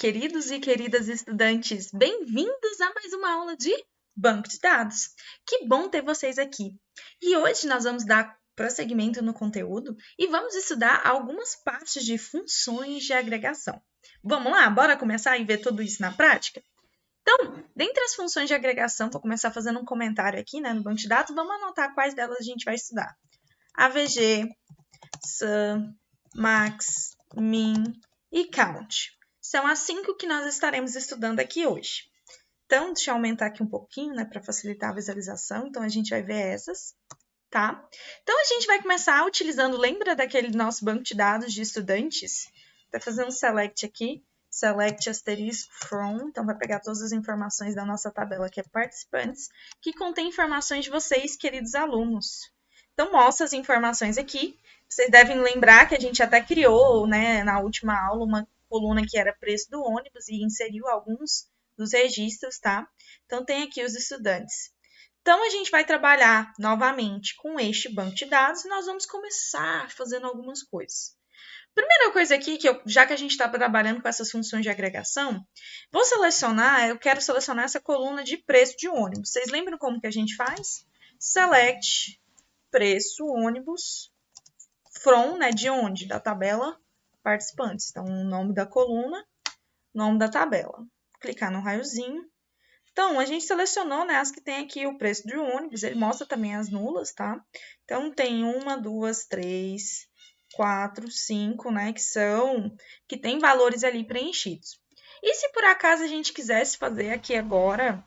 queridos e queridas estudantes, bem-vindos a mais uma aula de banco de dados. Que bom ter vocês aqui. E hoje nós vamos dar prosseguimento no conteúdo e vamos estudar algumas partes de funções de agregação. Vamos lá, bora começar e ver tudo isso na prática? Então, dentre as funções de agregação, vou começar fazendo um comentário aqui, no banco de dados, vamos anotar quais delas a gente vai estudar. AVG, Sum, Max, Min e Count. São as 5 que nós estaremos estudando aqui hoje. Então, deixa eu aumentar aqui um pouquinho, para facilitar a visualização. Então, a gente vai ver essas, tá? Então, a gente vai começar utilizando, lembra daquele nosso banco de dados de estudantes? Vai fazer um select aqui, select asterisco from, então vai pegar todas as informações da nossa tabela, que é participantes, que contém informações de vocês, queridos alunos. Então, mostra as informações aqui. Vocês devem lembrar que a gente até criou, na última aula, uma coluna que era preço do ônibus e inseriu alguns dos registros, tá? Então, tem aqui os estudantes. Então, a gente vai trabalhar novamente com este banco de dados e nós vamos começar fazendo algumas coisas. Primeira coisa aqui, já que a gente está trabalhando com essas funções de agregação, eu quero selecionar essa coluna de preço de ônibus. Vocês lembram como que a gente faz? Select preço ônibus from, de onde? Da tabela participantes. Então, o nome da coluna, nome da tabela. Clicar no raiozinho. Então, a gente selecionou, as que tem aqui o preço de ônibus. Ele mostra também as nulas, tá? Então, tem 1, 2, 3, 4, 5, que tem valores ali preenchidos. E se por acaso a gente quisesse fazer aqui agora,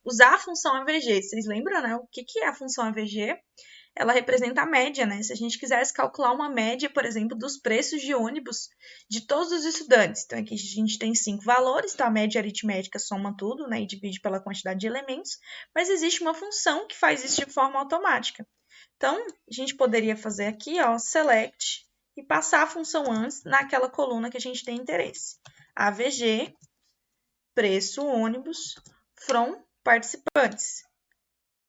usar a função AVG? Vocês lembram, o que é a função AVG? Ela representa a média, Se a gente quisesse calcular uma média, por exemplo, dos preços de ônibus de todos os estudantes. Então, aqui a gente tem 5 valores, então a média aritmética soma tudo, e divide pela quantidade de elementos, mas existe uma função que faz isso de forma automática. Então, a gente poderia fazer aqui, select, e passar a função antes naquela coluna que a gente tem interesse. AVG, preço ônibus, from participantes.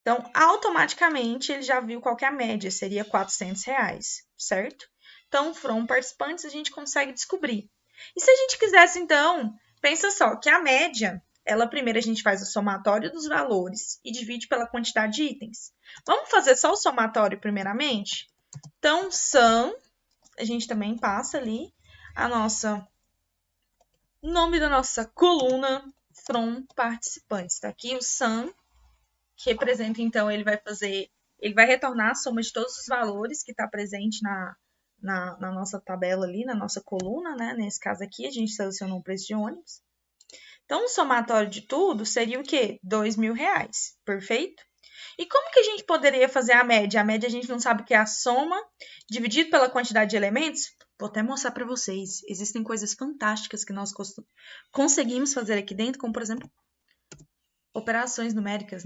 Então, automaticamente, ele já viu qual que é a média, seria R$400, certo? Então, from participantes, a gente consegue descobrir. E se a gente quisesse, então, pensa só, que a média, primeiro a gente faz o somatório dos valores e divide pela quantidade de itens. Vamos fazer só o somatório primeiramente? Então, sum, a gente também passa ali o nome da nossa coluna from participantes. Tá aqui o sum, que representa, então, ele vai retornar a soma de todos os valores que está presente na nossa tabela ali, na nossa coluna, Nesse caso aqui, a gente selecionou o preço de ônibus. Então, o somatório de tudo seria o quê? R$2.000, perfeito? E como que a gente poderia fazer a média? A média a gente não sabe o que é a soma dividido pela quantidade de elementos? Vou até mostrar para vocês. Existem coisas fantásticas que nós conseguimos fazer aqui dentro, como, por exemplo, operações numéricas,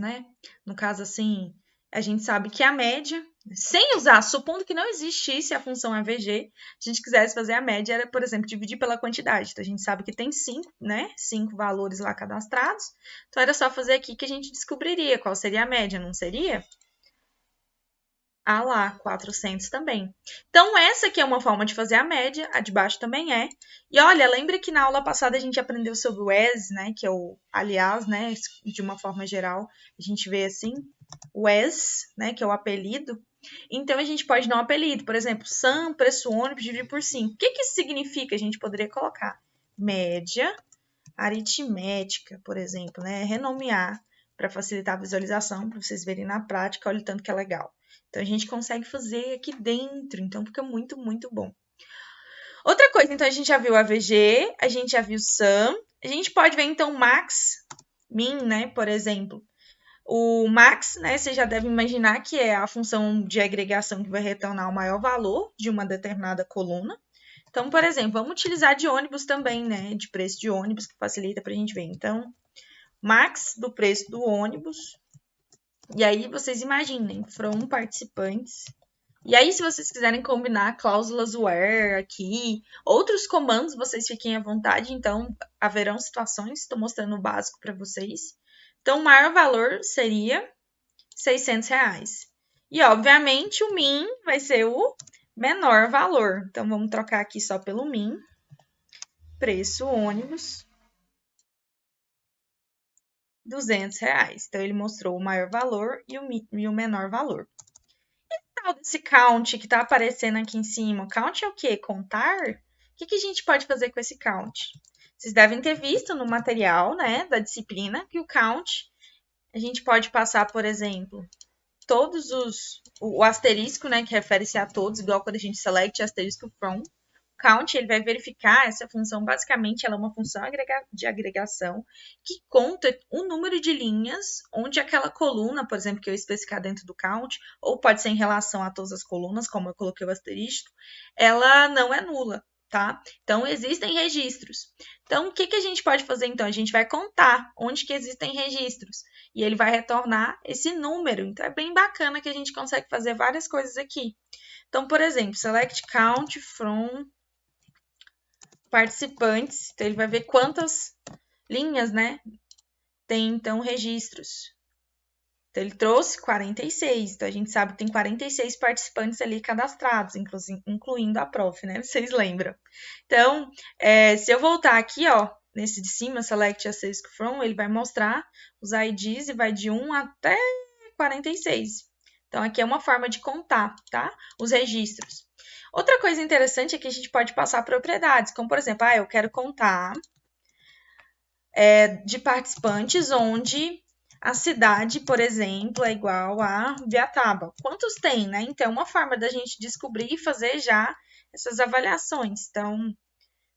No caso, assim, a gente sabe que a média, sem usar, supondo que não existisse a função AVG, se a gente quisesse fazer a média, era, por exemplo, dividir pela quantidade. Então, a gente sabe que tem 5, 5 valores lá cadastrados. Então, era só fazer aqui que a gente descobriria qual seria a média, não seria? Ah lá, 400 também. Então, essa aqui é uma forma de fazer a média, a de baixo também é. E olha, lembra que na aula passada a gente aprendeu sobre o as, que é o aliás, de uma forma geral, a gente vê assim, o as, que é o apelido. Então, a gente pode dar um apelido, por exemplo, sum, preço ônibus, dividir por 5. O que isso significa? A gente poderia colocar média aritmética, por exemplo, renomear para facilitar a visualização, para vocês verem na prática, olha o tanto que é legal. Então, a gente consegue fazer aqui dentro, então fica muito, muito bom. Outra coisa, então, a gente já viu a AVG, a gente já viu sum, a gente pode ver, então, max, min, por exemplo. O max, você já deve imaginar que é a função de agregação que vai retornar o maior valor de uma determinada coluna. Então, por exemplo, vamos utilizar de ônibus também, de preço de ônibus, que facilita para a gente ver. Então, max do preço do ônibus. E aí, vocês imaginem, from participantes. E aí, se vocês quiserem combinar cláusulas where aqui, outros comandos, vocês fiquem à vontade. Então, haverão situações, estou mostrando o básico para vocês. Então, o maior valor seria R$600. E, obviamente, o min vai ser o menor valor. Então, vamos trocar aqui só pelo min. preço ônibus, R$ 200. Então, ele mostrou o maior valor e o menor valor. E tal desse count que está aparecendo aqui em cima? Count é o quê? Contar? O que a gente pode fazer com esse count? Vocês devem ter visto no material, né, da disciplina, que o count, a gente pode passar, por exemplo, todos o asterisco, né, que refere-se a todos, igual quando a gente select asterisco from. Count, ele vai verificar essa função, basicamente, ela é uma função de agregação que conta o número de linhas onde aquela coluna, por exemplo, que eu especificar dentro do count, ou pode ser em relação a todas as colunas, como eu coloquei o asterisco, ela não é nula, tá? Então, existem registros. Então, o que a gente pode fazer, então? A gente vai contar onde que existem registros, e ele vai retornar esse número. Então, é bem bacana que a gente consegue fazer várias coisas aqui. Então, por exemplo, select count from participantes, então ele vai ver quantas linhas, né, tem então registros. Então ele trouxe 46, então a gente sabe que tem 46 participantes ali cadastrados, incluindo a prof, né, vocês lembram. Então, se eu voltar aqui, ó, nesse de cima, select asterisk from, ele vai mostrar os IDs e vai de 1 até 46. Então, aqui é uma forma de contar, tá? Os registros. Outra coisa interessante é que a gente pode passar propriedades, como, por exemplo, eu quero contar de participantes onde a cidade, por exemplo, é igual a Viataba. Quantos tem, né? Então, uma forma da gente descobrir e fazer já essas avaliações. Então,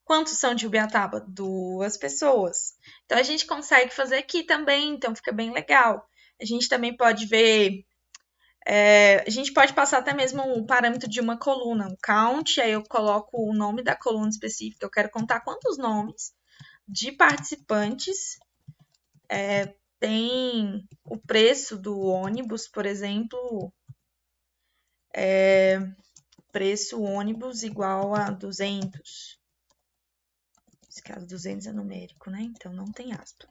quantos são de Ubiataba? 2 pessoas. Então, a gente consegue fazer aqui também, então fica bem legal. A gente também pode ver a gente pode passar até mesmo o parâmetro de uma coluna, um count, aí eu coloco o nome da coluna específica. Eu quero contar quantos nomes de participantes tem o preço do ônibus, por exemplo, preço ônibus igual a 200. Nesse caso, 200 é numérico, né? Então, não tem aspa.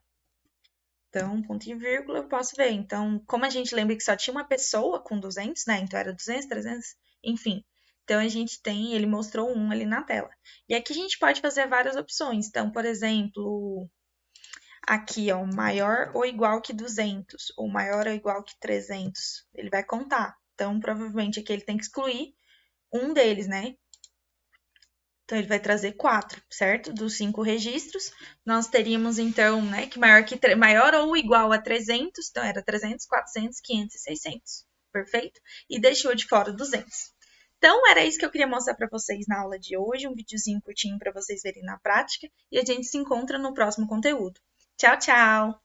Então, ponto e vírgula, eu posso ver. Então, como a gente lembra que só tinha uma pessoa com 200, né? Então, era 200, 300, enfim. Então, a gente tem, ele mostrou um ali na tela. E aqui a gente pode fazer várias opções. Então, por exemplo, aqui, ó, maior ou igual que 200, ou maior ou igual que 300. Ele vai contar. Então, provavelmente aqui ele tem que excluir um deles, né? Então, ele vai trazer 4, certo? Dos 5 registros, nós teríamos, então, né, que maior ou igual a 300, então era 300, 400, 500 e 600, perfeito? E deixou de fora 200. Então, era isso que eu queria mostrar para vocês na aula de hoje, um videozinho curtinho para vocês verem na prática, e a gente se encontra no próximo conteúdo. Tchau, tchau!